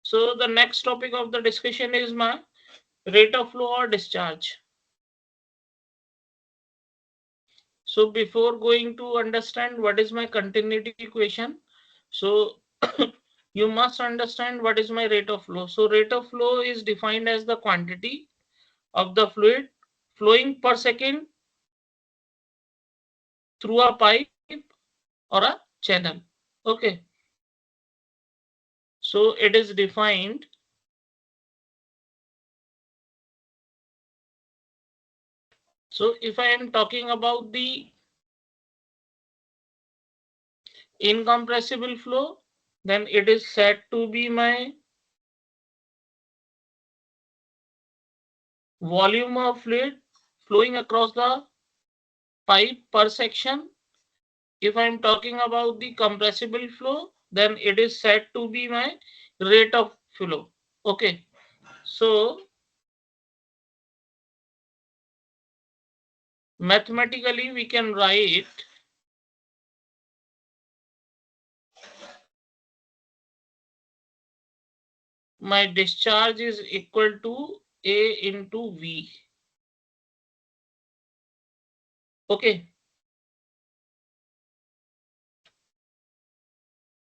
So the next topic of the discussion is my rate of flow or discharge. So before going to understand what is my continuity equation, so you must understand what is my rate of flow. So rate of flow is defined as the quantity of the fluid flowing per second through a pipe or a channel. Okay. So it is defined so if I am talking about the incompressible flow, then it is said to be my volume of fluid flowing across the pipe per section. If I am talking about the compressible flow, then it is said to be my rate of flow. Okay. So mathematically we can write my discharge is equal to A into V. Okay.